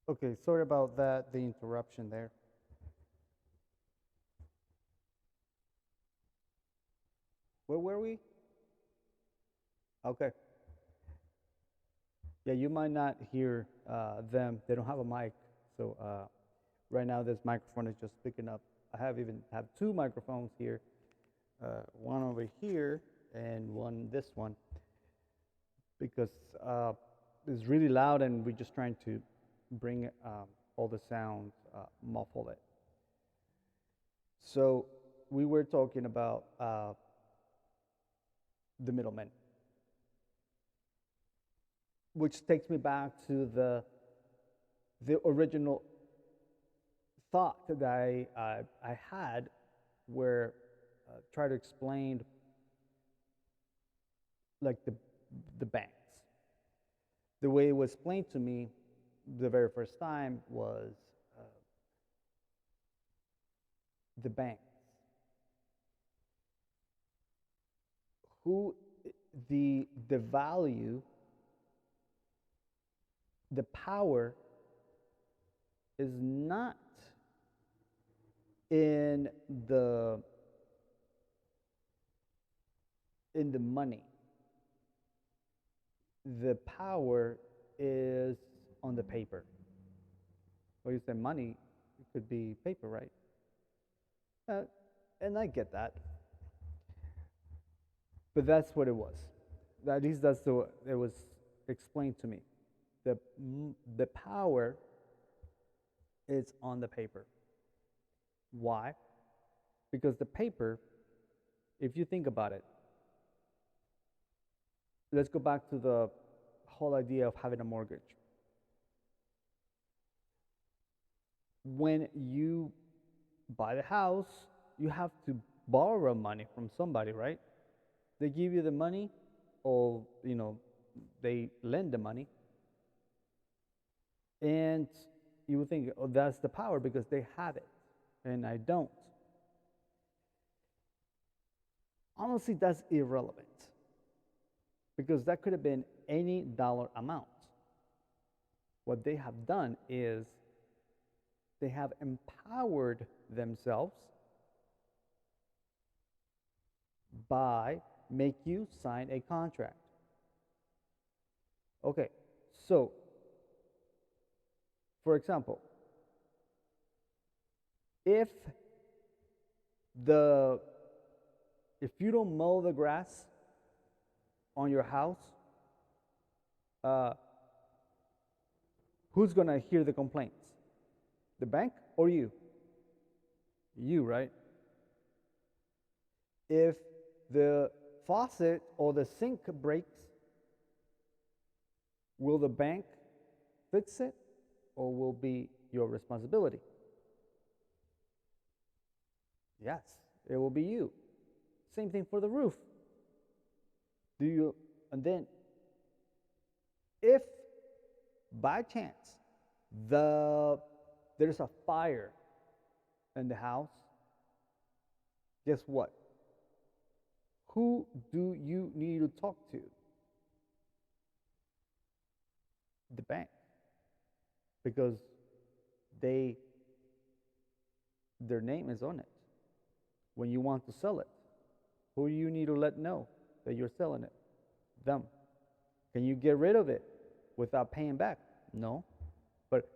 Okay, sorry about that, the interruption there. Where were we? Okay. Yeah, you might not hear them. They don't have a mic. So right now this microphone is just picking up. I have two microphones here, one over here and one this one, because it's really loud and we're just trying to bring all the sounds, muffle it. So we were talking about the middlemen, which takes me back to the original thought that I had, where try to explain like the banks. The way it was explained to me the very first time was uh, the banks. Who the value, the power is not in the in the money. The power is on the paper. Well, you say money, it could be paper, right? Uh, and I get that, but that's what it was. At least that's the it was explained to me. The the power is on the paper. Why? Because the paper, if you think about it, let's go back to the whole idea of having a mortgage. When you buy the house, you have to borrow money from somebody, right? They give you the money, or they lend the money, and you would think, oh, that's the power because they have it, and I don't. Honestly, that's irrelevant because that could have been any dollar amount. What they have done is they have empowered themselves by make you sign a contract. Okay, so for example, if the if you don't mow the grass on your house, uh, who's gonna hear the complaints? The bank or you? You, right? If the faucet or the sink breaks, will the bank fix it or will be your responsibility? Yes, it will be you. Same thing for the roof. Do you, and then if by chance the there's a fire in the house, guess what? Who do you need to talk to? The bank. Because they their name is on it. When you want to sell it, who do you need to let know that you're selling it? Them. Can you get rid of it without paying back? No. But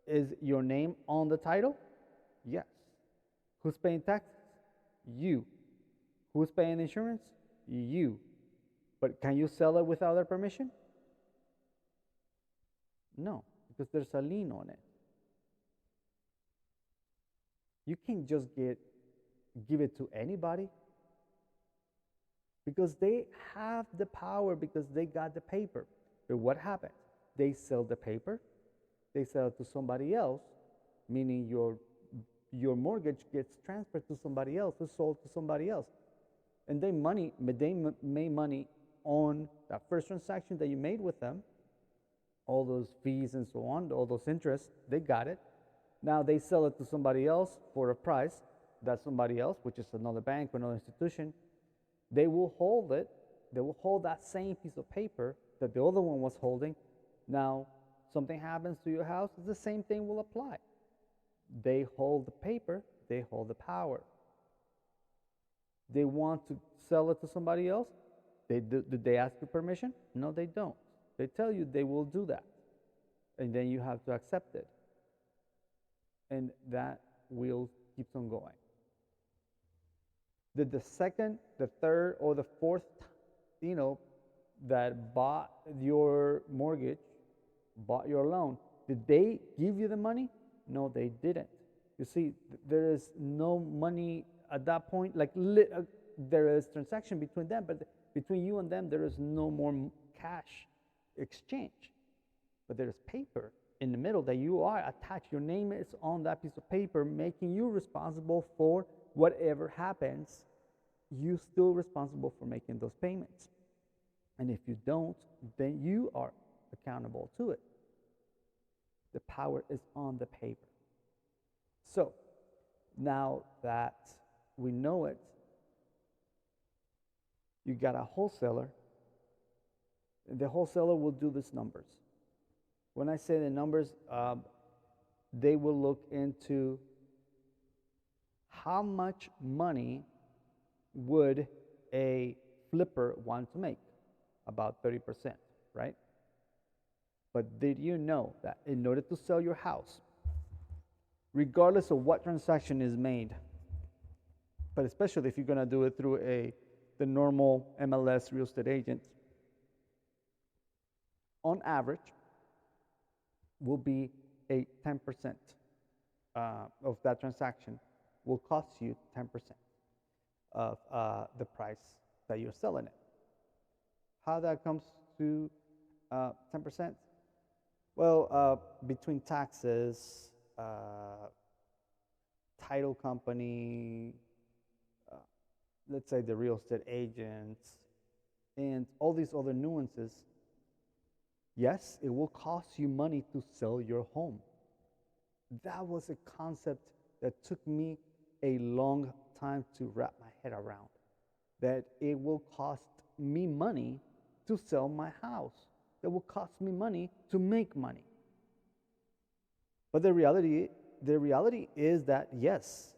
is your name on the title? Yes. Who's paying taxes? You. Who's paying insurance? You. But can you sell it without their permission? No, because there's a lien on it. You can't just give it to anybody because they have the power because they got the paper. But what happens? They sell the paper, they sell it to somebody else, meaning your mortgage gets transferred to somebody else, is sold to somebody else, and they made money on that first transaction that you made with them, all those fees and so on, all those interests, they got it. Now they sell it to somebody else for a price. That somebody else, which is another bank or another institution, they will hold it. They will hold that same piece of paper that the other one was holding. Now something happens to your house, the same thing will apply. They hold the paper, they hold the power. They want to sell it to somebody else. Did they ask you permission? No, they don't. They tell you they will do that. And then you have to accept it. And that wheel keeps on going. Did the second, the third, or the fourth, that bought your mortgage, bought your loan, did they give you the money? No, they didn't. You see, there is no money at that point. Like there is transaction between them, but between you and them, there is no more cash exchange. But there is paper in the middle that you are attached. Your name is on that piece of paper, making you responsible for whatever happens. You're still responsible for making those payments. And if you don't, then you are accountable to it. The power is on the paper. So now that we know it, you got a wholesaler. The wholesaler will do these numbers. When I say the numbers, they will look into how much money would a flipper want to make? About 30%, right? But did you know that in order to sell your house, regardless of what transaction is made, but especially if you're going to do it through the normal MLS real estate agent, on average, will be a 10% of that transaction will cost you 10% of the price that you're selling it. How that comes to 10%? Well, between taxes, title company, let's say the real estate agents, and all these other nuances, yes, it will cost you money to sell your home. That was a concept that took me a long time to wrap my head around. That it will cost me money to sell my house. It will cost me money to make money. But the reality is that, yes,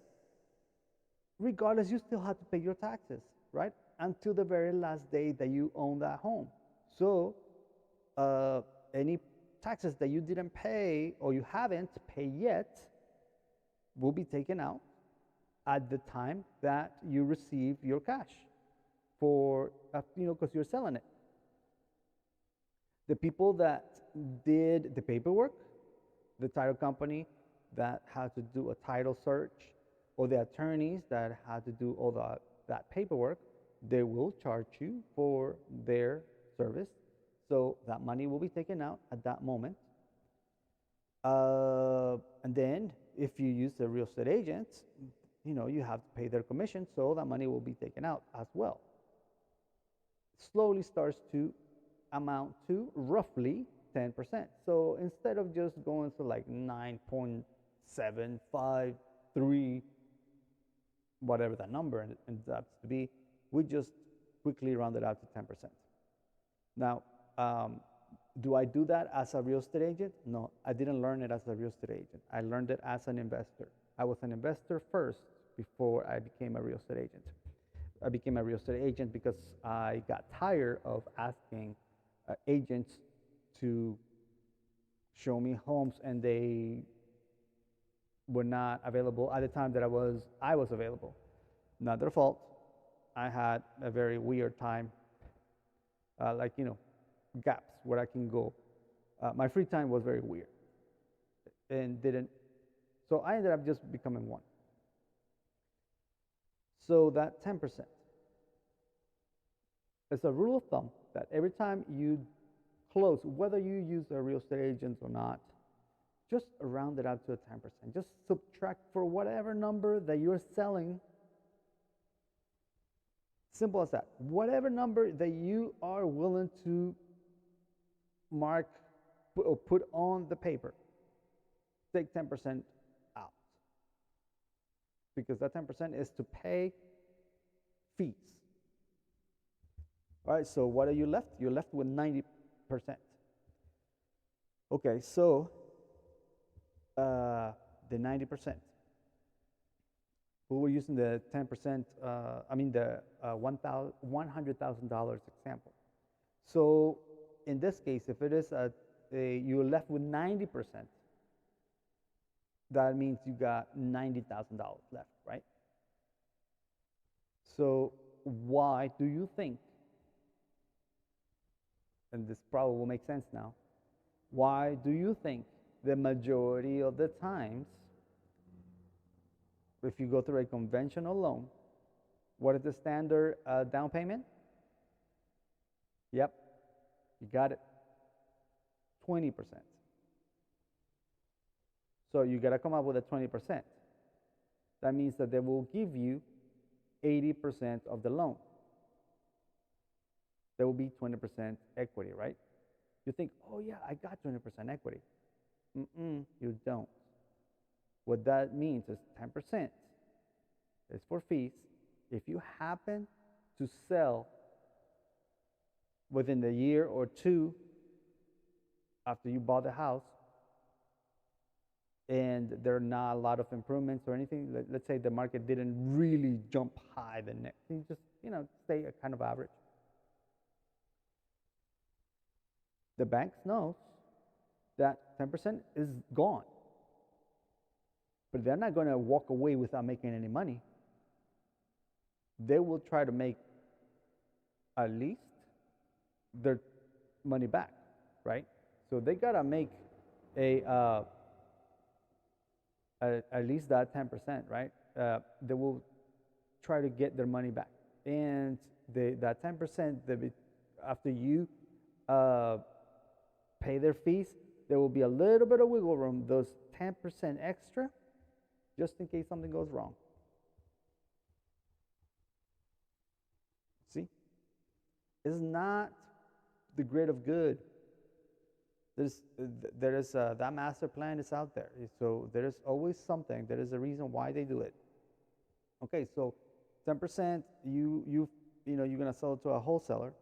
regardless, you still have to pay your taxes, right? Until the very last day that you own that home. So any taxes that you didn't pay or you haven't paid yet will be taken out at the time that you receive your cash for, because you're selling it. The people that did the paperwork, the title company that had to do a title search, or the attorneys that had to do all that paperwork, they will charge you for their service. So that money will be taken out at that moment. And then if you use a real estate agent, you have to pay their commission, so that money will be taken out as well. Slowly starts to amount to roughly 10%. So instead of just going to like 9.753, whatever that number ends up to be, we just quickly round it out to 10%. Now, do I do that as a real estate agent? No, I didn't learn it as a real estate agent. I learned it as an investor. I was an investor first before I became a real estate agent. I became a real estate agent because I got tired of asking agents to show me homes, and they were not available at the time that I was available. Not their fault. I had a very weird time, gaps where I can go. My free time was very weird, and so I ended up just becoming one. So that 10%. It's a rule of thumb that every time you close, whether you use a real estate agent or not, just round it up to a 10%. Just subtract for whatever number that you're selling. Simple as that. Whatever number that you are willing to mark or put on the paper, take 10% out. Because that 10% is to pay fees. All right, so what are you left? You're left with 90%. Okay, so the 90%. We were using the 10%, the $100,000 example. So in this case, if it is you're left with 90%, that means you got $90,000 left, right? So why do you think, and this probably will make sense now, why do you think the majority of the times, if you go through a conventional loan, what is the standard down payment? Yep, you got it, 20%. So you got to come up with a 20%. That means that they will give you 80% of the loan. There will be 20% equity, right? You think, oh yeah, I got 20% equity. You don't. What that means is 10% is for fees. If you happen to sell within the year or two after you bought the house, and there are not a lot of improvements or anything, let's say the market didn't really jump high the next, you just stay at kind of average. The banks know that 10% is gone, but they're not going to walk away without making any money. They will try to make at least their money back, right? So they got to make at least that 10%, right? They will try to get their money back. And that 10%, after you pay their fees, there will be a little bit of wiggle room, those 10% extra, just in case something goes wrong. See? It's not the great of good. There is that master plan is out there. So there is always something. There is a reason why they do it. Okay, so 10%, you're going to sell it to a wholesaler.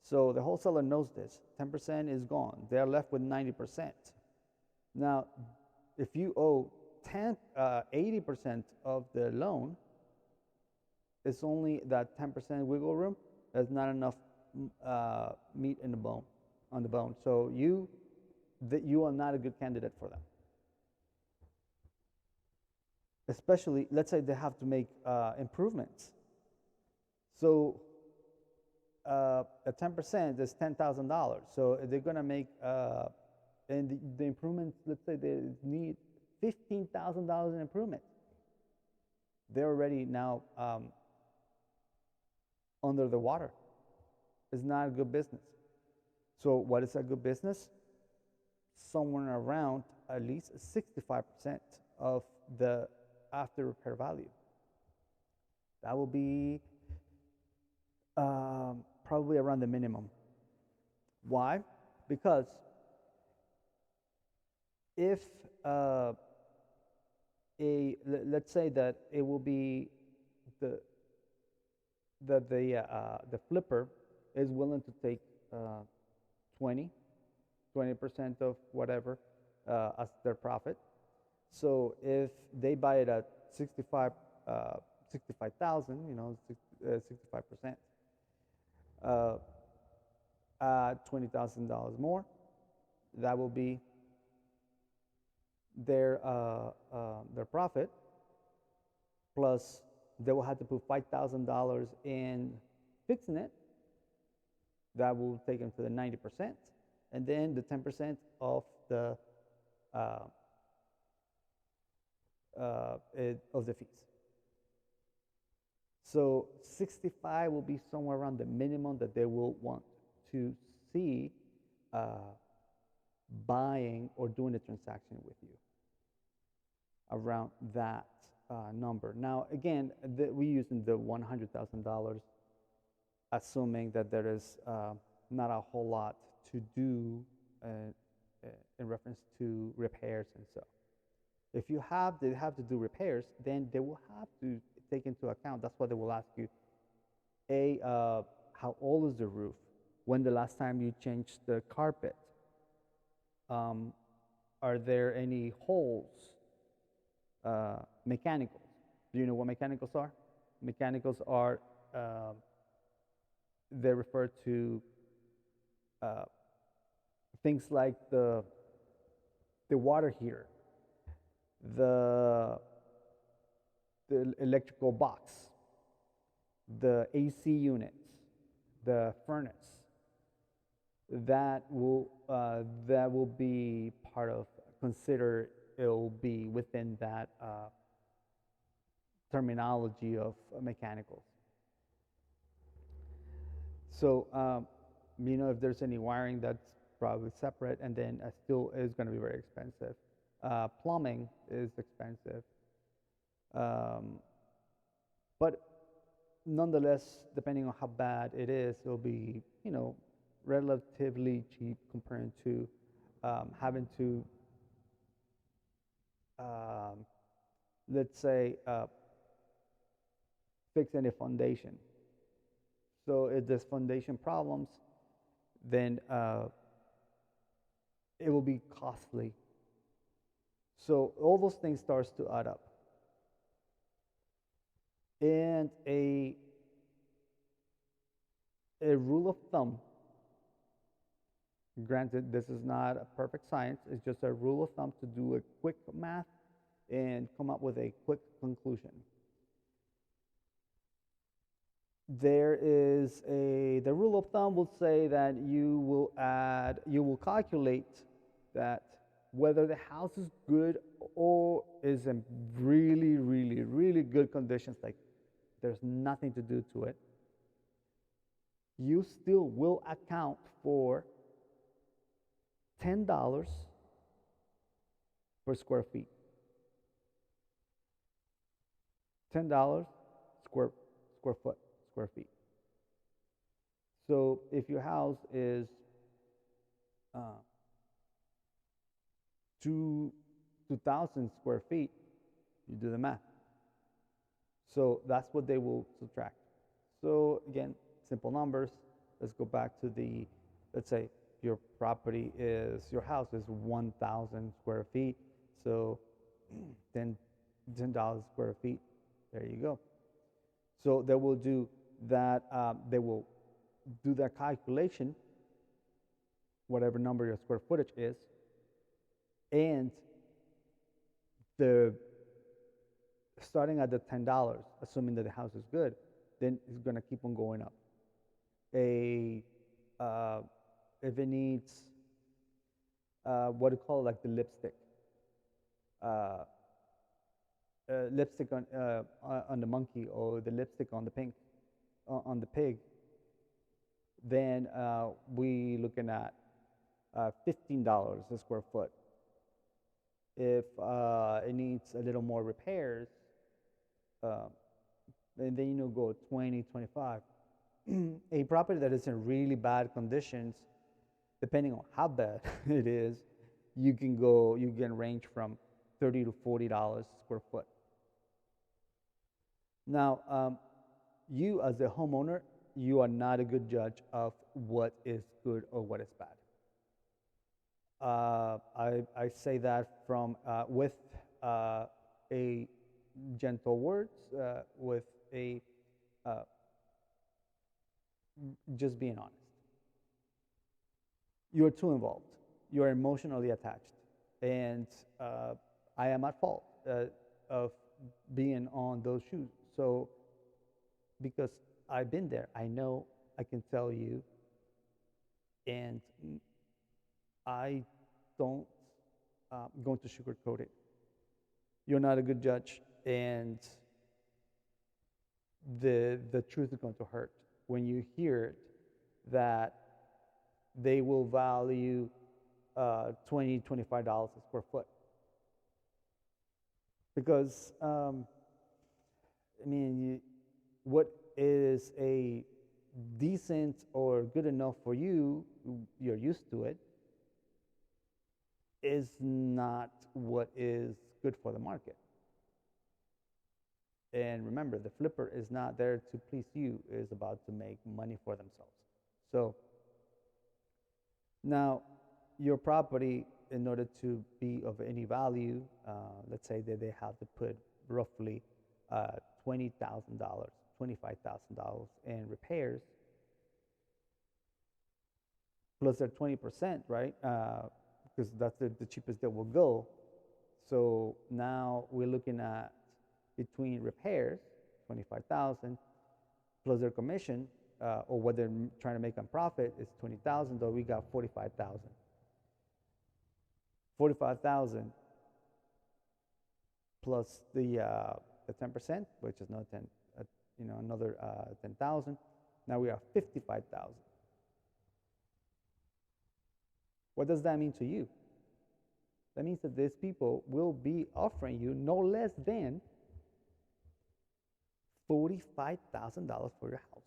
So the wholesaler knows this. 10% is gone. They're left with 90%. Now, if you owe 80% of the loan, it's only that 10% wiggle room. There's not enough meat in the bone, on the bone. So you are not a good candidate for them. Especially, let's say they have to make improvements. So at 10% is $10,000. So they're going to make, and the improvements, let's say they need $15,000 in improvement. They're already now under the water. It's not a good business. So what is a good business? Somewhere around at least 65% of the after repair value. That will be probably around the minimum. Why? Because if let's say that it will be the flipper is willing to take 20% of whatever as their profit. So if they buy it at 65,000, 65%, $20,000 more, that will be their profit, plus they will have to put $5,000 in fixing it. That will take them to the 90%, and then the 10% of the fees. So 65 will be somewhere around the minimum that they will want to see buying or doing a transaction with you, around that number. Now, again, we're using the $100,000, assuming that there is not a whole lot to do in reference to repairs and so. If they have to do repairs, then they will have to take into account. That's why they will ask you, how old is the roof? When the last time you changed the carpet? Um, are there any holes? Mechanicals. Do you know what mechanicals are? Mechanicals are, uh, they refer to uh, things like the water heater, the the electrical box, the AC units, the furnace. That will be part of, consider, it will be within that terminology of mechanicals. So if there's any wiring, that's probably separate, and then still is going to be very expensive. Plumbing is expensive, um, but nonetheless, depending on how bad it is, it'll be relatively cheap compared to having to, um, let's say, fix any foundation. So if there's foundation problems, then it will be costly. So all those things starts to add up. And a rule of thumb, granted this is not a perfect science, it's just a rule of thumb to do a quick math and come up with a quick conclusion. The rule of thumb will say that you will calculate that whether the house is good or is in really, really, really good conditions, like there's nothing to do to it, you still will account for $10 per square feet. $10 square foot, square feet. So if your house is 2,000 square feet, you do the math. So that's what they will subtract. So again, simple numbers. Let's go back to let's say your house is 1,000 square feet. So then $10 square feet, there you go. So they will do that, calculation, whatever number your square footage is, and starting at the $10, assuming that the house is good, then it's going to keep on going up. If it needs, what do you call it, like the lipstick, lipstick on the monkey, or the lipstick on the on the pig, then we looking at $15 a square foot. If it needs a little more repairs, and then go 20, 25. A property that is in really bad conditions, depending on how bad it is, you can range from $30 to $40 square foot. Now, you as a homeowner, you are not a good judge of what is good or what is bad. I say that from with a gentle words, with a just being honest. You're too involved. You're emotionally attached, and I am at fault of being on those shoes. So, because I've been there, I know, I can tell you, and I don't going to sugarcoat it. You're not a good judge, and the truth is going to hurt when you hear that they will value $20, $25 a square foot. Because, what is a decent or good enough for you, you're used to it, is not what is good for the market. And remember, the flipper is not there to please you, it is about to make money for themselves. So now your property in order to be of any value, let's say that they have to put roughly $20,000, $25,000 in repairs, plus their 20%, right? Because that's the cheapest that will go. So now we're looking at between repairs, 25,000, plus their commission, or what they're trying to make on profit is 20,000, though we got 45,000. 45,000 plus the 10%, which is another 10, another 10,000. Now we are 55,000. What does that mean to you? That means that these people will be offering you no less than $45,000 for your house,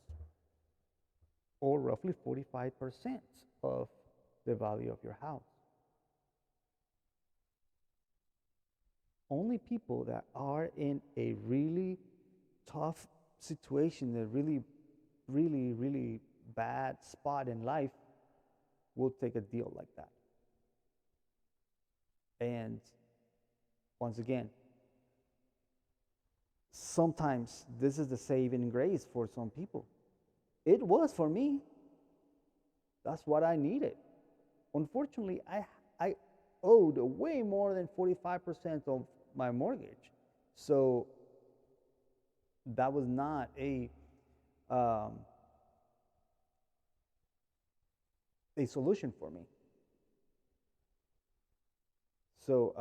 or roughly 45% of the value of your house. Only people that are in a really tough situation, a really, really, really bad spot in life, will take a deal like that. And once again, sometimes this is the saving grace for some people. It was for me. That's what I needed. Unfortunately, I owed way more than 45% of my mortgage. So that was not a solution for me. So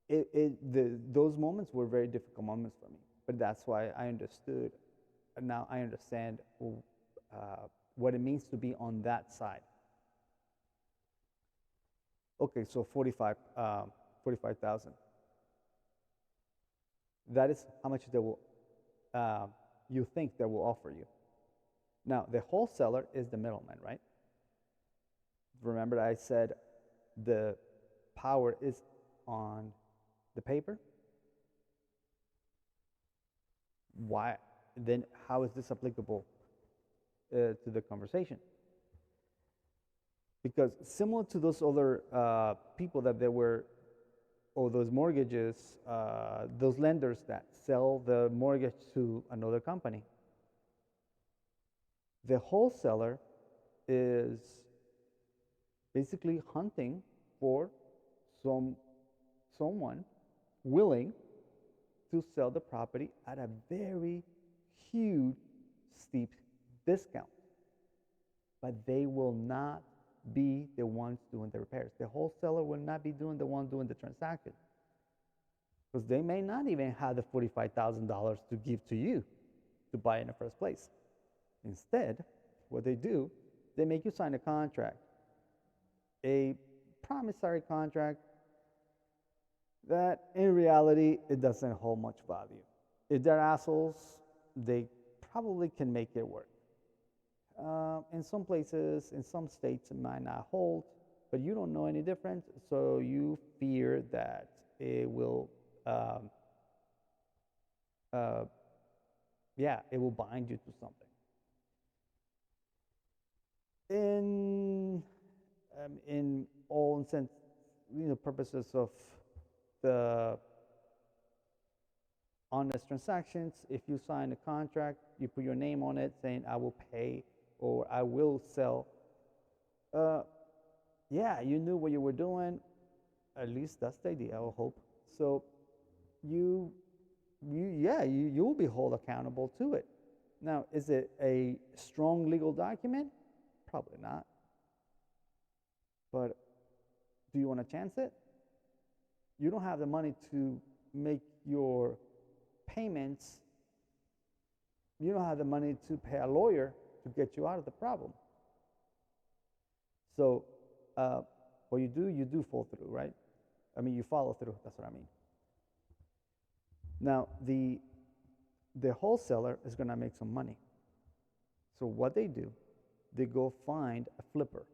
those moments were very difficult moments for me. But that's why I understood. Now I understand what it means to be on that side. Okay, so 45,000. That is how much they will, you think they will offer you. Now, the wholesaler is the middleman, right? Remember I said the power is on the paper? Why? Then how is this applicable to the conversation? Because similar to those other people that there were, or those mortgages, those lenders that sell the mortgage to another company, the wholesaler is basically hunting for someone willing to sell the property at a very huge, steep discount. But they will not be the ones doing the repairs. The wholesaler will not be the one doing the transaction, because they may not even have the $45,000 to give to you to buy in the first place. Instead, what they do, they make you sign a contract, a promissory contract that in reality it doesn't hold much value. If they're assholes, they probably can make it work. In some places, in some states, it might not hold, but you don't know any different, so you fear that it will, it will bind you to something. In all sense, purposes of the honest transactions, if you sign a contract, you put your name on it saying I will pay or I will sell, you knew what you were doing. At least that's the idea, I hope. So you will be held accountable to it. Now, is it a strong legal document? Probably not. But do you want to chance it? You don't have the money to make your payments. You don't have the money to pay a lawyer to get you out of the problem. So what you do fall through, right? I mean, you follow through, that's what I mean. Now, the wholesaler is going to make some money. So what they do, they go find a flipper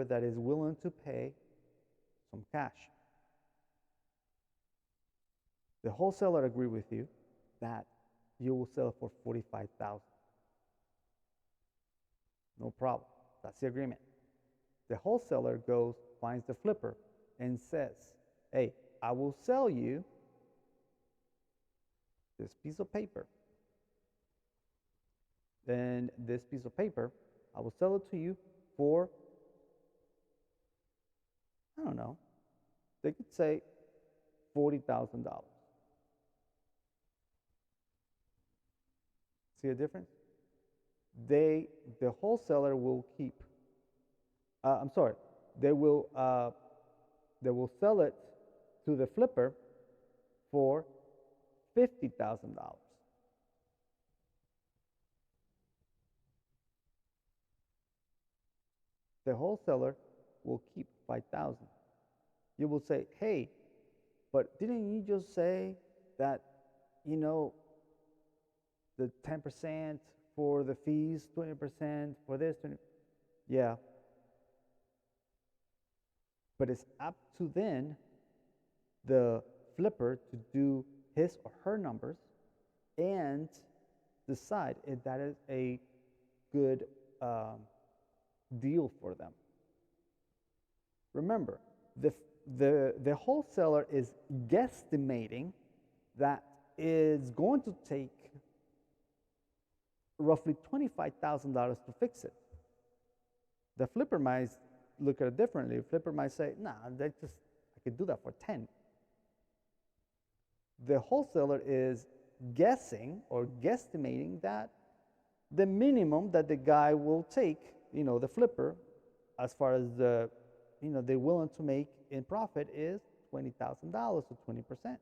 that is willing to pay some cash. The wholesaler agree with you that you will sell for $45,000. No problem. That's the agreement. The wholesaler goes, finds the flipper, and says, hey, I will sell you this piece of paper. And this piece of paper, I will sell it to you for, I don't know, they could say $40,000. See a difference? The wholesaler will keep, I'm sorry, they will sell it to the flipper for $50,000. The wholesaler will keep 5,000. You will say, hey, but didn't you just say that, you know, the 10% for the fees, 20% for this, 20? Yeah. But it's up to then the flipper to do his or her numbers and decide if that is a good deal for them. Remember, the wholesaler is guesstimating that it's going to take roughly $25,000 to fix it. The flipper might look at it differently. The flipper might say, nah, I could do that for 10. The wholesaler is guessing or guesstimating that the minimum that the guy will take, you know, the flipper, as far as the, you know, they're willing to make in profit is $20,000, so 20%.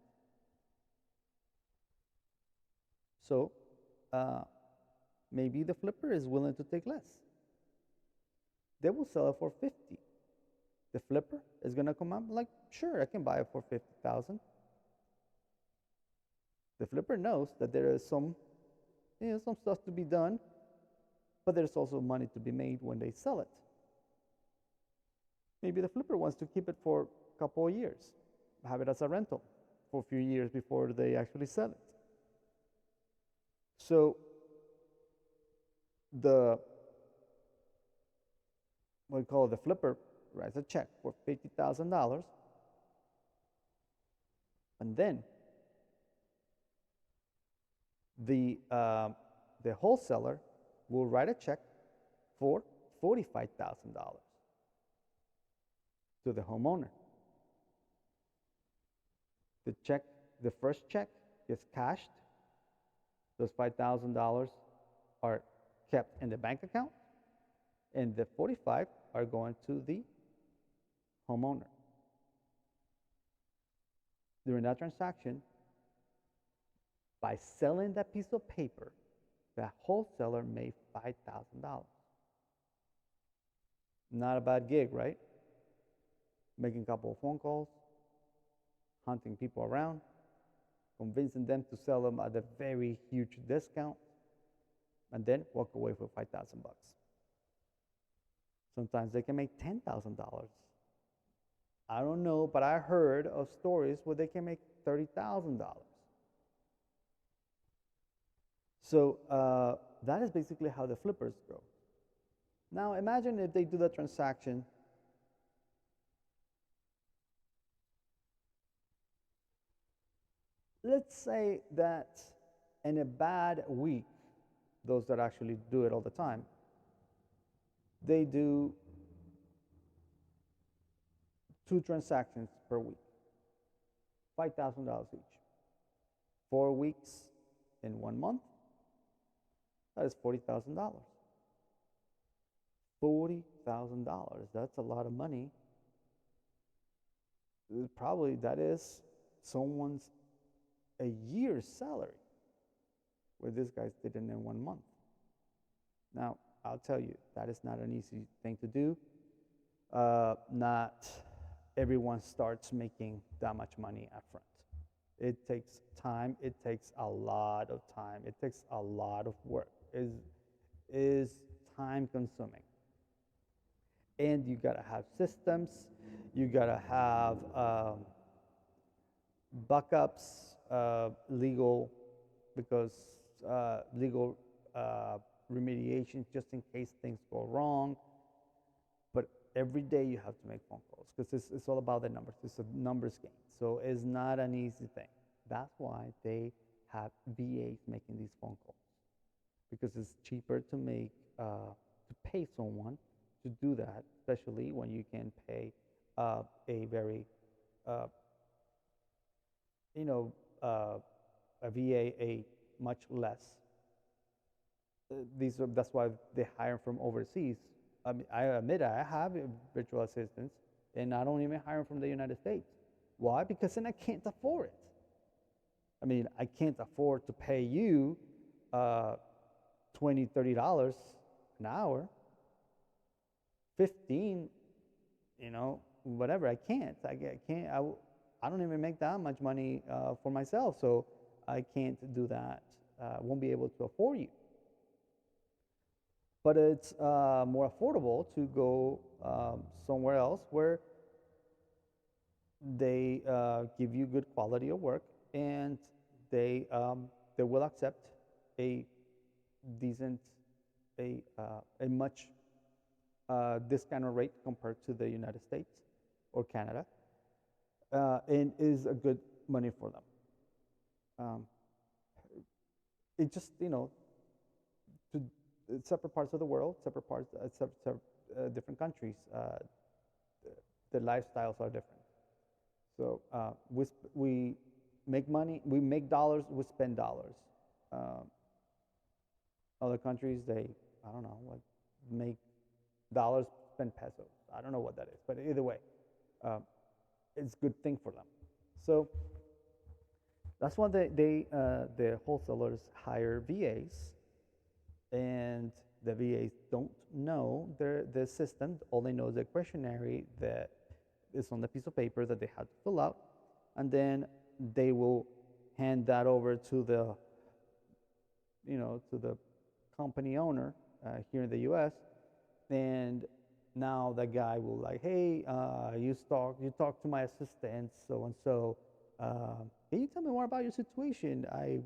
So maybe the flipper is willing to take less. They will sell it for 50. The flipper is going to come up like, sure, I can buy it for 50,000. The flipper knows that there is some, you know, some stuff to be done, but there's also money to be made when they sell it. Maybe the flipper wants to keep it for a couple of years, have it as a rental for a few years before they actually sell it. So what we call the flipper writes a check for $50,000, and then the wholesaler will write a check for $45,000 to the homeowner. The first check is cashed. Those $5,000 are kept in the bank account, and the 45 are going to the homeowner. During that transaction, by selling that piece of paper, the wholesaler made $5,000. Not a bad gig, right? Making a couple of phone calls, hunting people around, convincing them to sell them at a very huge discount, and then walk away with $5,000. Sometimes they can make $10,000. I don't know, but I heard of stories where they can make $30,000. So that is basically how the flippers go. Now imagine if they do the transaction let's say that in a bad week, those that actually do it all the time, they do 2 transactions per week, $5,000 each. 4 weeks in 1 month, that is $40,000. $40,000, that's a lot of money. Probably that is someone's a year's salary, where this guy did it in 1 month. Now, I'll tell you, that is not an easy thing to do. Not everyone starts making that much money up front. It takes time. It takes a lot of time. It takes a lot of work. It is time consuming. And you gotta have systems. You gotta have backups, legal, because legal remediation just in case things go wrong. But every day you have to make phone calls because it's all about the numbers. It's a numbers game. So it's not an easy thing. That's why they have VAs making these phone calls because it's cheaper to to pay someone to do that, especially when you can pay a very, uh, you know, a VA a much less. That's why they hire from overseas. I mean, I admit I have virtual assistants, and I don't even hire them from the United States. Why? Because then I can't afford it. I mean, I can't afford to pay you uh, $20, $30 an hour, 15, whatever. I can't. I can't. I don't even make that much money for myself, so I can't do that. Won't be able to afford you. But it's more affordable to go somewhere else where they give you good quality of work and they will accept a decent, a much discounted rate compared to the United States or Canada, and is a good money for them. It just, to separate parts of the world, separate parts, different countries, the lifestyles are different. So we make money, we make dollars, we spend dollars. Other countries, I don't know, like make dollars, spend pesos. I don't know what that is, but either way, it's a good thing for them. So that's why the wholesalers hire VAs, and the VAs don't know the system. All they know is the questionnaire that is on the piece of paper that they have to fill out, and then they will hand that over to the company owner here in the U.S. And now the guy will like, hey, you talk to my assistant so and so. Can you tell me more about your situation? I'm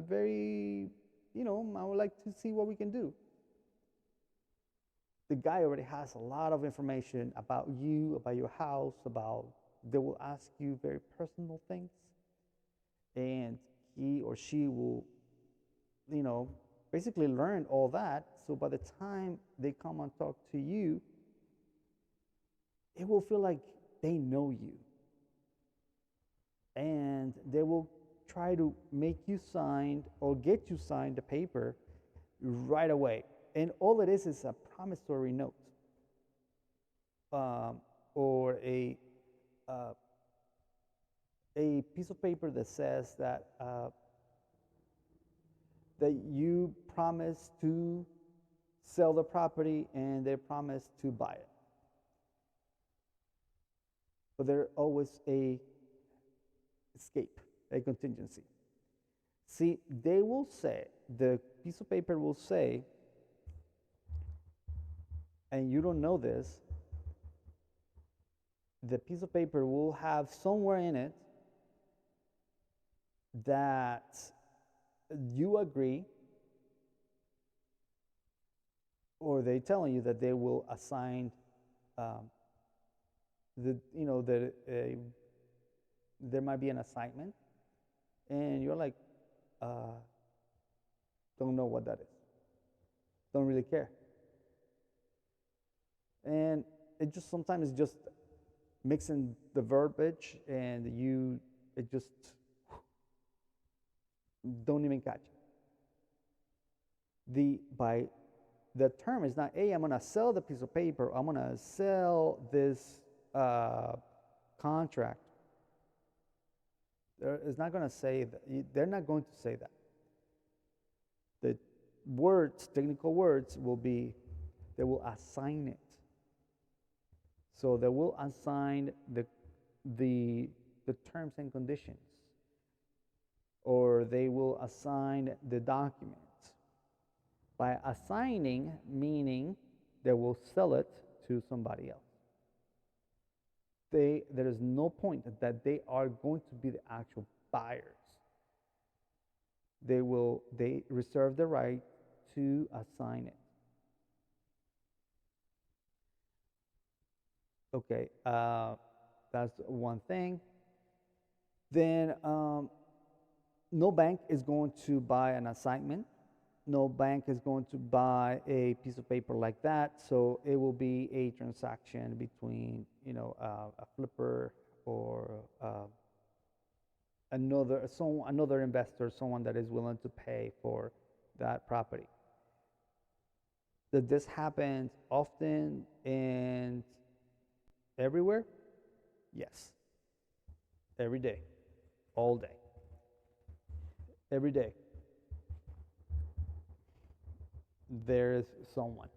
very, I would like to see what we can do. The guy already has a lot of information about you, about your house, they will ask you very personal things, and he or she will, basically learn all that. So by the time they come and talk to you, it will feel like they know you. And they will try to make you sign or get you signed the paper right away. And all it is a promissory note, or a piece of paper that says that that you promise to sell the property and they promise to buy it. But there's always a escape, a contingency. See, they will say, the piece of paper will say, and you don't know this, the piece of paper will have somewhere in it that you agree, or they telling you that they will assign there might be an assignment, and you're like, don't know what that is, don't really care. And it just sometimes just mixing the verbiage, and it just don't even catch it. The term is not, hey, I'm going to sell the piece of paper, I'm going to sell this contract. It's not going to say that. They're not going to say that. The words, technical words, will be, they will assign it. So they will assign the terms and conditions, or they will assign the document. By assigning, meaning they will sell it to somebody else. There is no point that they are going to be the actual buyers. They reserve the right to assign it. Okay, that's one thing. Then no bank is going to buy an assignment. No bank is going to buy a piece of paper like that. So it will be a transaction between, a flipper or another investor, someone that is willing to pay for that property. That this happens often and everywhere? Yes. Every day, all day, every day. There's someone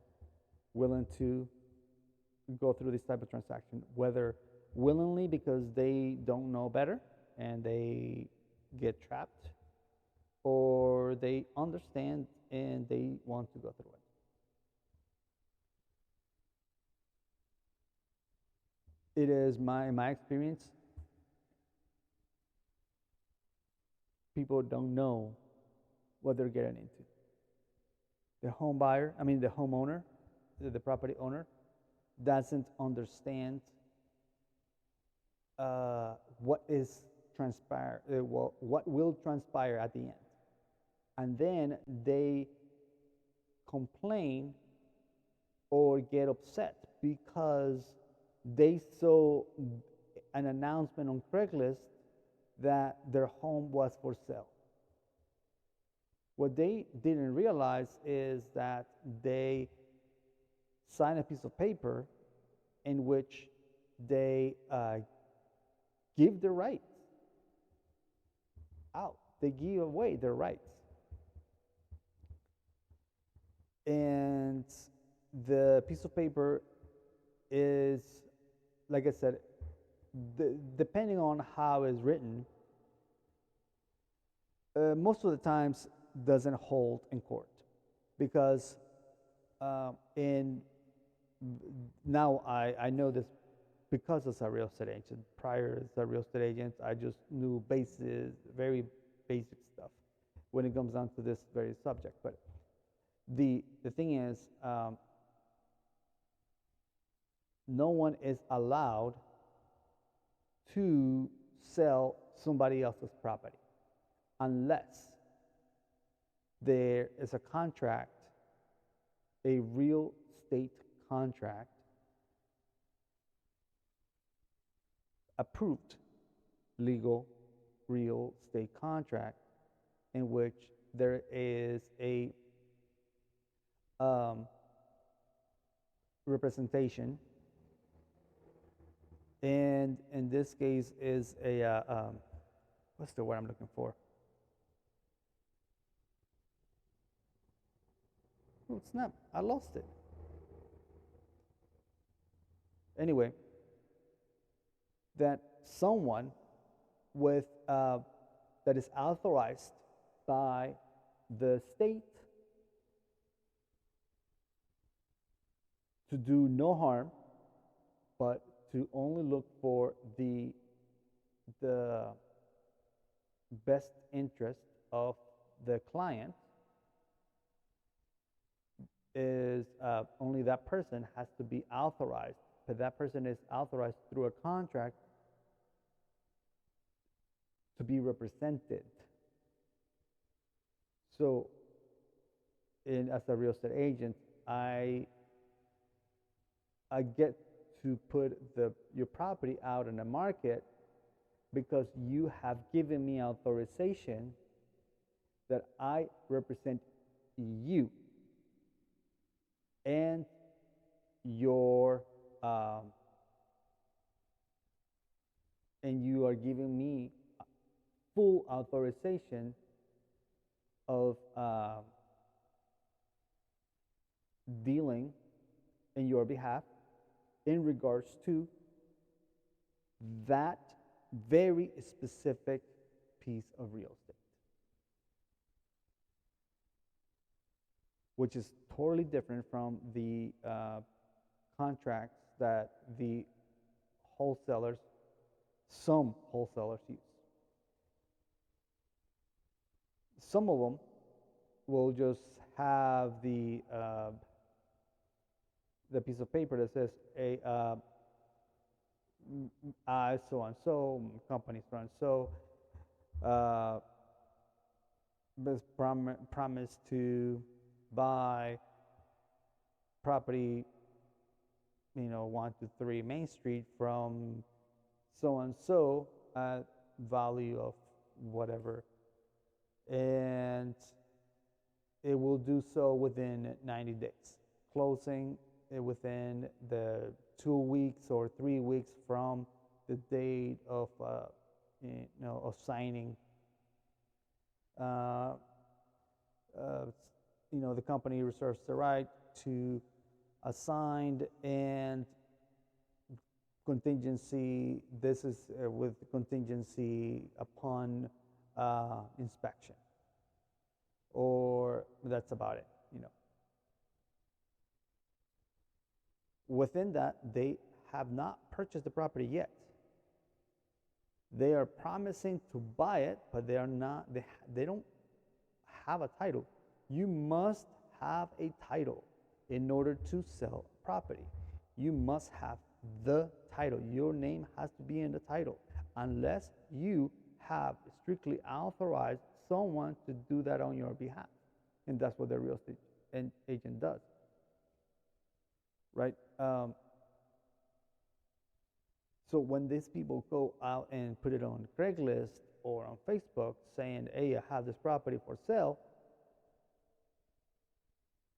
willing to go through this type of transaction, whether willingly because they don't know better and they get trapped, or they understand and they want to go through it. It is my experience, people don't know what they're getting into. The home buyer, I mean the homeowner, the property owner, doesn't understand what is what will transpire at the end, and then they complain or get upset because they saw an announcement on Craigslist that their home was for sale. What they didn't realize is that they signed a piece of paper in which they give their rights out. They give away their rights. And the piece of paper is, like I said, depending on how it's written, most of the times doesn't hold in court because in now I know this because as a real estate agent. Prior as a real estate agent, I just knew very basic stuff when it comes down to this very subject. But the thing is, no one is allowed to sell somebody else's property unless there is a contract, a real estate contract, approved legal real estate contract in which there is a representation, and in this case is a what's the word I'm looking for? Oh snap! I lost it. Anyway, that someone with that is authorized by the state to do no harm, but to only look for the best interest of the client is only that person has to be authorized, but that person is authorized through a contract to be represented. So, as a real estate agent, I get to put your property out in the market because you have given me authorization that I represent you and your and you are giving me full authorization of dealing in your behalf in regards to that very specific piece of real estate, which is totally different from the contracts that the wholesalers, some wholesalers use. Some of them will just have the piece of paper that says a I so and so company so and so uh, promised to buy property, 1 to 3 Main Street from so and so at value of whatever, and it will do so within 90 days. Closing within the 2 weeks or 3 weeks from the date of of signing. Uh, uh, the company reserves the right to assign and contingency. This is with contingency upon inspection, or that's about it. Within that, they have not purchased the property yet. They are promising to buy it, but they are not. They don't have a title. You must have a title in order to sell property. You must have the title. Your name has to be in the title, unless you have strictly authorized someone to do that on your behalf, and that's what the real estate agent does, right? So when these people go out and put it on Craigslist or on Facebook saying, "Hey, I have this property for sale,"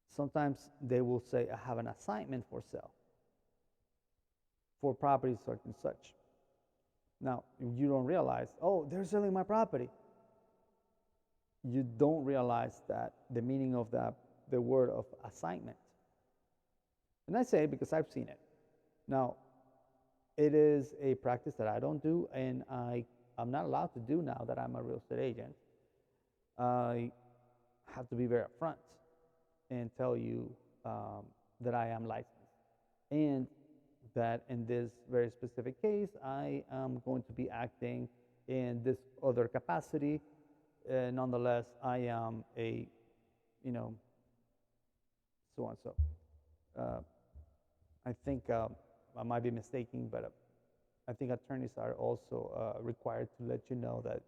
sometimes they will say, "I have an assignment for sale for property such and such." Now, you don't realize, oh, they're selling my property. You don't realize that the meaning of the word of assignment. And I say it because I've seen it. Now, it is a practice that I don't do, and I'm not allowed to do now that I'm a real estate agent. I have to be very upfront and tell you that I am licensed, and that in this very specific case, I am going to be acting in this other capacity. Nonetheless, I am a, so and so. I think I might be mistaken, but I think attorneys are also required to let you know that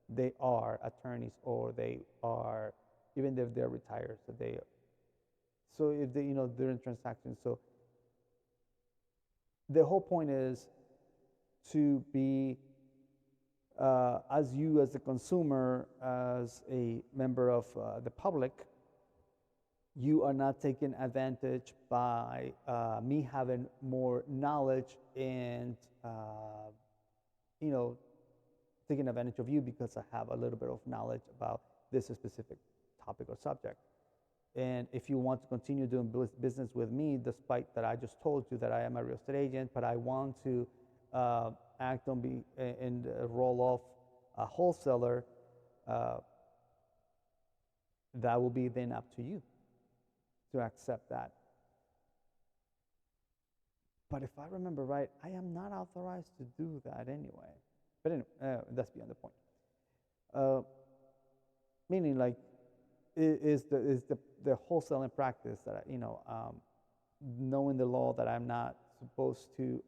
they are attorneys, or they are, even if they're retired, so they. So if they, during transactions, so the whole point is to be, as you as a consumer, as a member of the public, you are not taken advantage by me having more knowledge and, taking advantage of you because I have a little bit of knowledge about this specific topic or subject. And if you want to continue doing business with me, despite that I just told you that I am a real estate agent, but I want to act on and roll off a wholesaler, that will be then up to you to accept that. But if I remember right, I am not authorized to do that anyway. But anyway, that's beyond the point. Meaning, like, is the wholesaling practice that knowing the law that I'm not supposed to.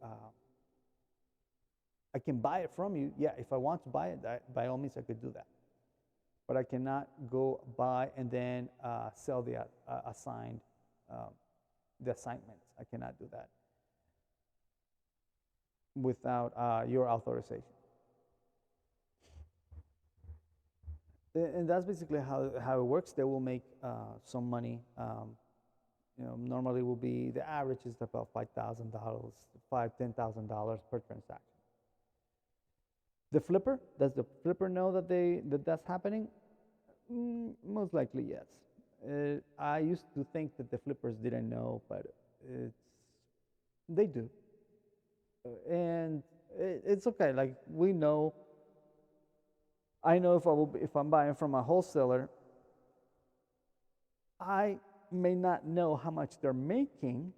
I can buy it from you. Yeah, if I want to buy it, by all means I could do that. But I cannot go buy and then sell the assigned the assignments. I cannot do that without your authorization. And that's basically how it works. They will make some money. Normally will be, the average is about $5,000, $10,000 per transaction. The flipper, does the flipper know that that's happening? Most likely, yes. I used to think that the flippers didn't know, but they do. And it's okay. Like, we know. I know if I'm buying from a wholesaler, I may not know how much they're making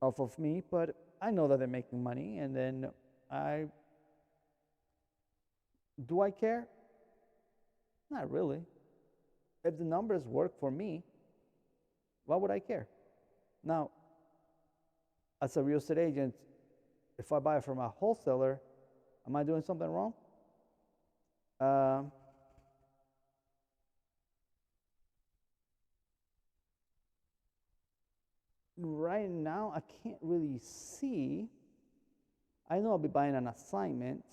off of me, but I know that they're making money, and then do I care? Not really. If the numbers work for me, why would I care? Now, as a real estate agent, if I buy from a wholesaler, am I doing something wrong? Um, right now, I can't really see. I know I'll be buying an assignment.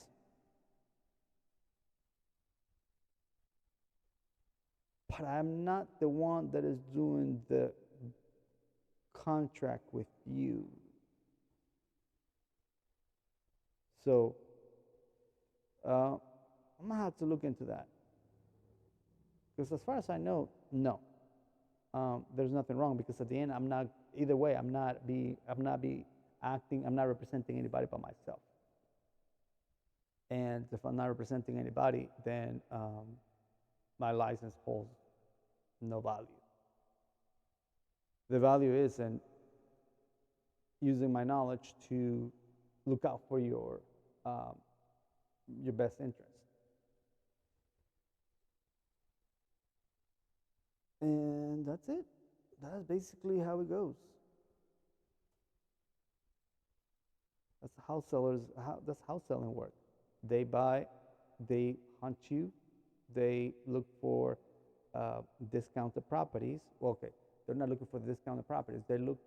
But I'm not the one that is doing the contract with you. So I'm gonna have to look into that. Because as far as I know, no, there's nothing wrong. Because at the end, I'm not. Either way, I'm not acting. I'm not representing anybody but myself. And if I'm not representing anybody, then my license holds no value. The value is in using my knowledge to look out for your best interest. And that's it. That's basically how it goes. That's how sellers. That's how selling works. They buy, they hunt you, they look for discounted properties. Well, okay, they're not looking for discounted properties. They look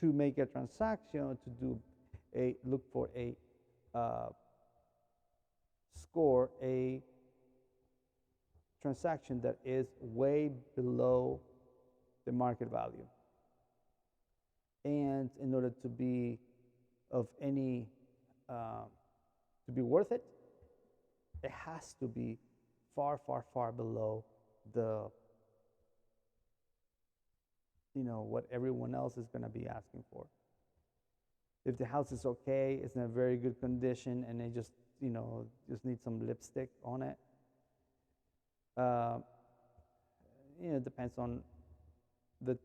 to make a transaction, to do look for a score a transaction that is way below the market value. And in order to be of any to be worth it, it has to be far, far, far below the what everyone else is going to be asking for. If the house is okay, it's in a very good condition, and they just just need some lipstick on it. It depends on the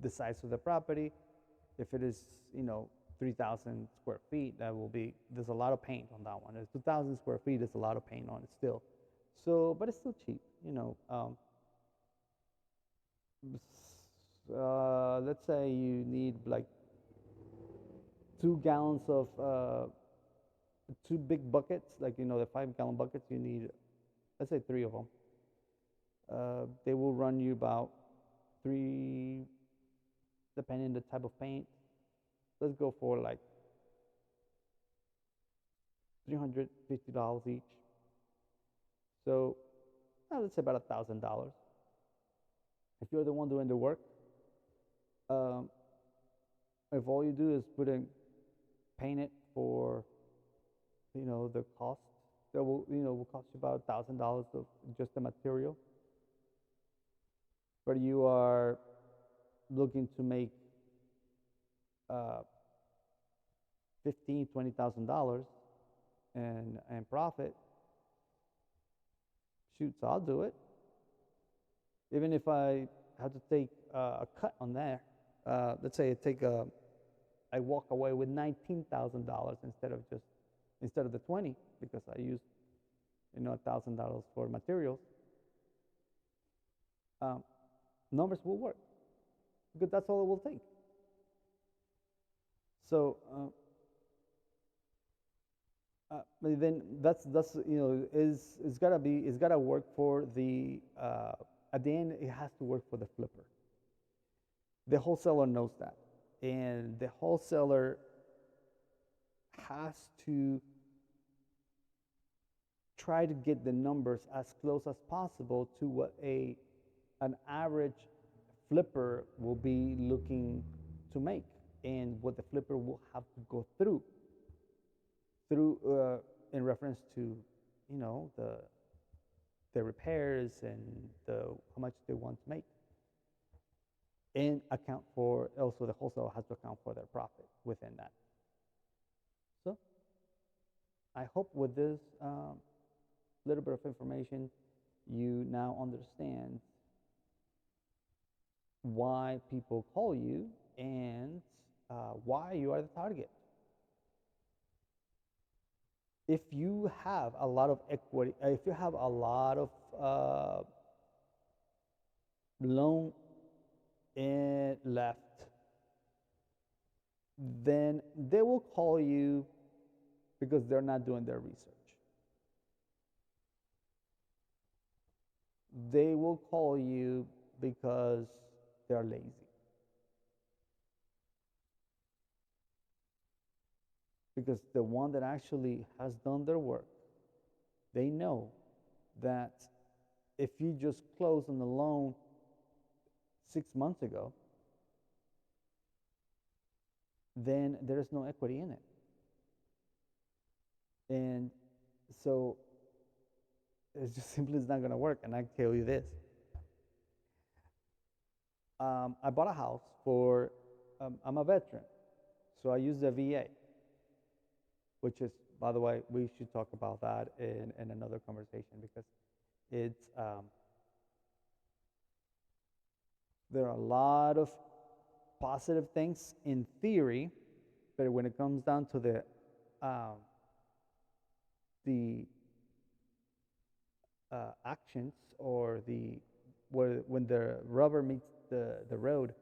size of the property. If it is 3,000 square feet, there's a lot of paint on that one. If 2,000 square feet, there's a lot of paint on it still. So, but it's still cheap, let's say you need like 2 gallons of 2 big buckets, like the 5-gallon buckets. You need, let's say, 3 of them. They will run you about 3, depending on the type of paint. Let's go for like $350 each. So let's say about $1,000. If you're the one doing the work, if all you do is paint it for the cost, that will cost you about $1,000 of just the material. But you are looking to make $15,000-$20,000 and profit. Shoot, so I'll do it. Even if I have to take a cut on there, let's say I walk away with $19,000 instead of the 20, because I used $1,000 for materials. Numbers will work, because that's all it will take. So then that's it's gotta work for the at the end. It has to work for the flipper. The wholesaler knows that, and the wholesaler has to try to get the numbers as close as possible to what an average flipper will be looking to make, and what the flipper will have to go through in reference to the repairs and how much they want to make, and account for, also the wholesaler has to account for their profit within that. So I hope with this little bit of information, you now understand why people call you and why you are the target. If you have a lot of equity, if you have a lot of loan left, then they will call you because they're not doing their research. They will call you because they're lazy. Because the one that actually has done their work, they know that if you just close on the loan 6 months ago, then there is no equity in it. And so it's just simply it's not going to work. And I tell you this. I bought a house for, I'm a veteran, so I use the VA, which is, by the way, we should talk about that in another conversation because it's, there are a lot of positive things in theory, but when it comes down to the actions or when the rubber meets the road,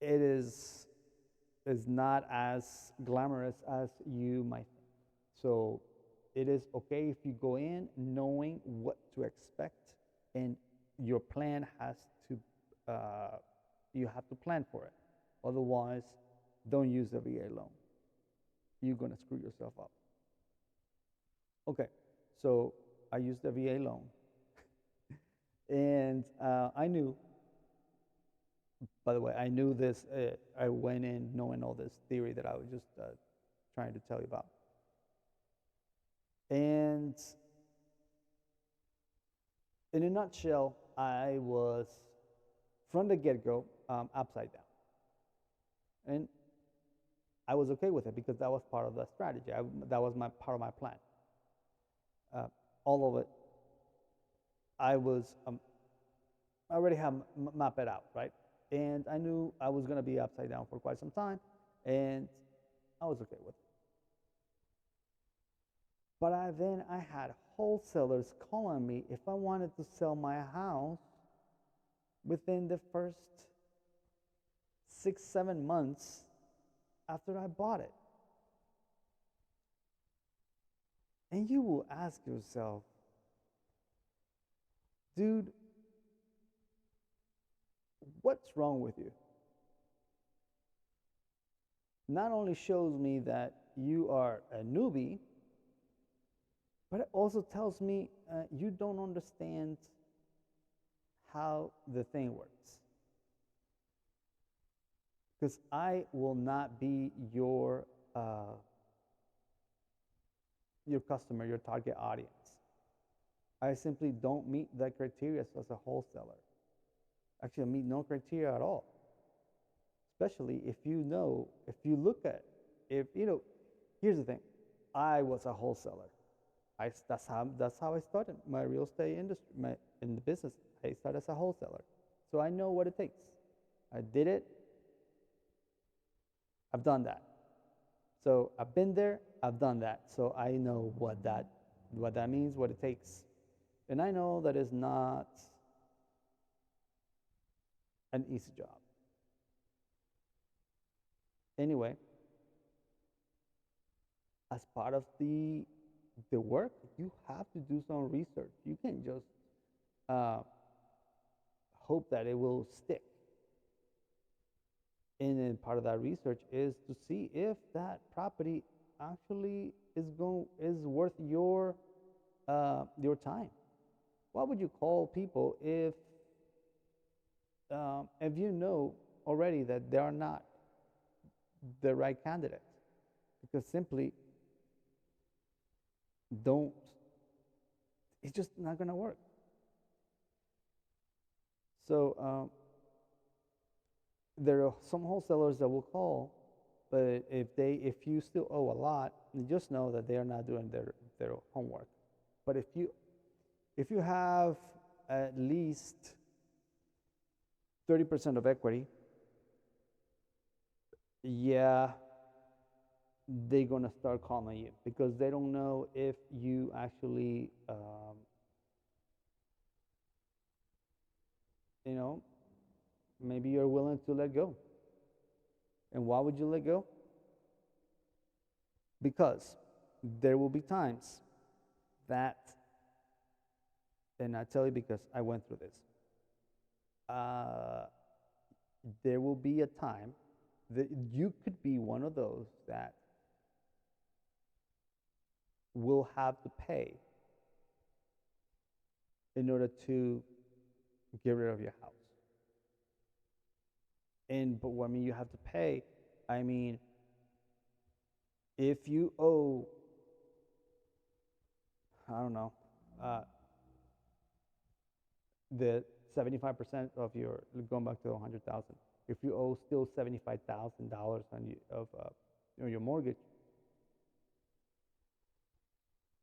it is not as glamorous as you might think. So it is okay if you go in knowing what to expect, and your plan has to you have to plan for it. Otherwise, don't use the VA loan. You're going to screw yourself up. Okay, so I used the VA loan. And I knew, by the way, I knew this. I went in knowing all this theory that I was just trying to tell you about. And in a nutshell, I was, from the get-go, upside down. And I was okay with it because that was part of the strategy. That was part of my plan. All of it, I already have mapped it out, right? And I knew I was going to be upside down for quite some time, and I was okay with it. But then I had wholesalers calling me if I wanted to sell my house within the first 6-7 months after I bought it. And you will ask yourself, dude, what's wrong with you? Not only shows me that you are a newbie, but it also tells me you don't understand how the thing works. Because I will not be your customer, your target audience. I simply don't meet that criteria as a wholesaler. Actually, I meet no criteria at all. Especially if you look at, here's the thing. I was a wholesaler. That's how I started my real estate industry, in the business. I started as a wholesaler. So I know what it takes. I did it. I've done that. So I've been there, I've done that. So I know what that means, what it takes. And I know that is not an easy job. Anyway, as part of the work, you have to do some research. You can't just hope that it will stick. And then part of that research is to see if that property actually is worth your time. Why would you call people if you know already that they are not the right candidate? Because simply it's just not going to work. So there are some wholesalers that will call, but if you still owe a lot, just know that they are not doing their homework. But if you have at least 30% of equity, yeah, they're gonna start calling you because they don't know if you actually, maybe you're willing to let go. And why would you let go? Because there will be times that, and I tell you because I went through this, there will be a time that you could be one of those that will have to pay in order to get rid of your house. And but what I mean you have to pay, I mean, if you owe, I don't know, the 75% of your, going back to 100,000, if you owe still $75,000 on you of your mortgage,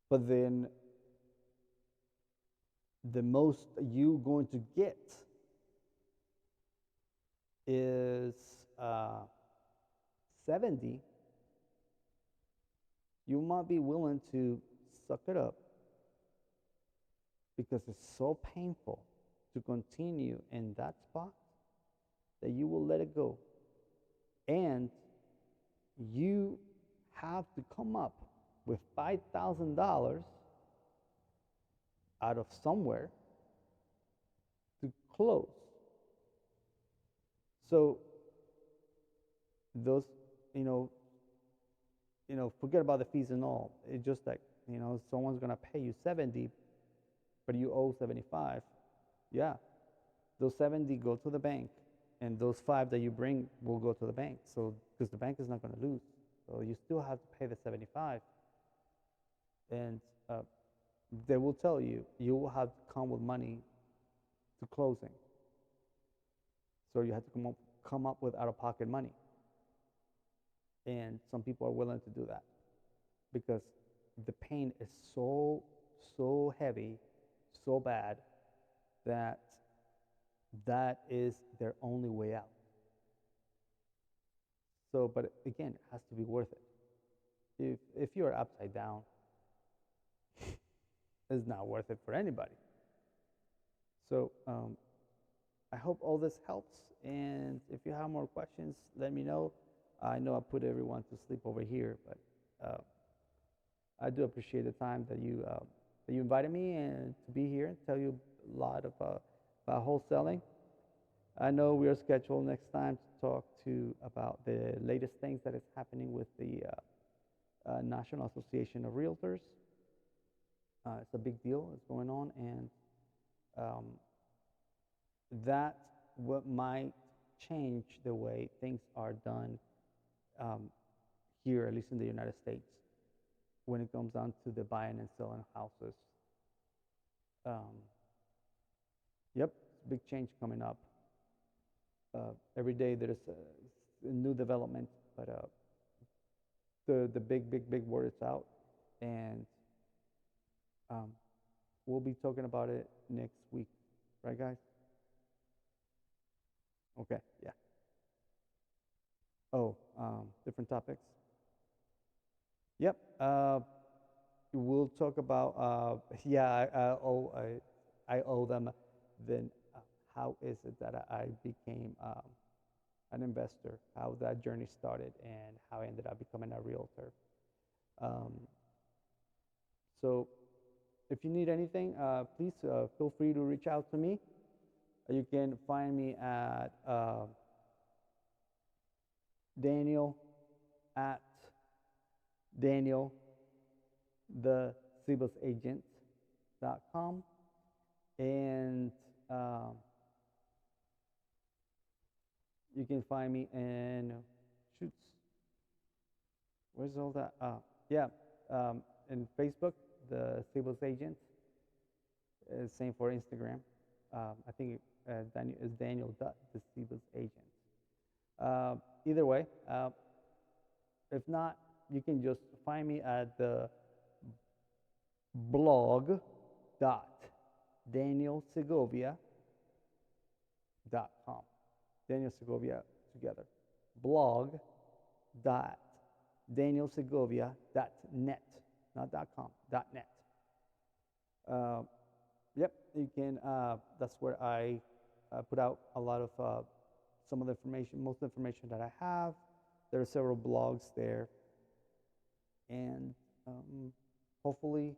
but then the most you going to get is 70, you might be willing to suck it up because it's so painful to continue in that spot that you will let it go. And you have to come up with $5,000 out of somewhere to close. So those, forget about the fees and all. It's just like, someone's gonna pay you 70, but you owe 75. Yeah, those 70 go to the bank, and those 5 that you bring will go to the bank. So because the bank is not gonna lose, so you still have to pay the 75. And they will tell you will have to come with money to closing. So you have to come up with out-of-pocket money. And some people are willing to do that because the pain is so heavy, so bad, that is their only way out. So, but again, it has to be worth it. If you're upside down, it's not worth it for anybody. So I hope all this helps, and if you have more questions, let me know. I know I put everyone to sleep over here, but I do appreciate the time that you invited me and to be here and tell you a lot about wholesaling. I know we are scheduled next time to talk about the latest things that is happening with the National Association of Realtors. It's a big deal. It's going on, and that what might change the way things are done here, at least in the United States, when it comes down to the buying and selling houses. Yep, big change coming up. Every day there is a new development, but the big word is out, and we'll be talking about it next week, right, guys? Okay, yeah. Oh, different topics. Yep. We'll talk about. Yeah, I owe them. Then, how is it that I became an investor? How that journey started, and how I ended up becoming a realtor. So, if you need anything, please feel free to reach out to me. You can find me at Daniel at Daniel the agent.com, and you can find me in where's all that? Yeah, in Facebook, the Sibyl's Agent. Same for Instagram. I think Daniel is Daniel the Sibyl's Agent. Either way, if not, you can just find me at the blog.danielsegovia.com. Daniel Segovia together. blog.danielsegovia.net, not .com, .net. Yep, you can. That's where I put out a lot of some of the information, most of the information that I have. There are several blogs there, and hopefully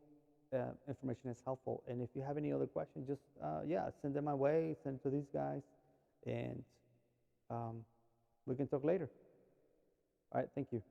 information is helpful. And if you have any other questions, just yeah, send them my way, send to these guys, and we can talk later. All right, thank you.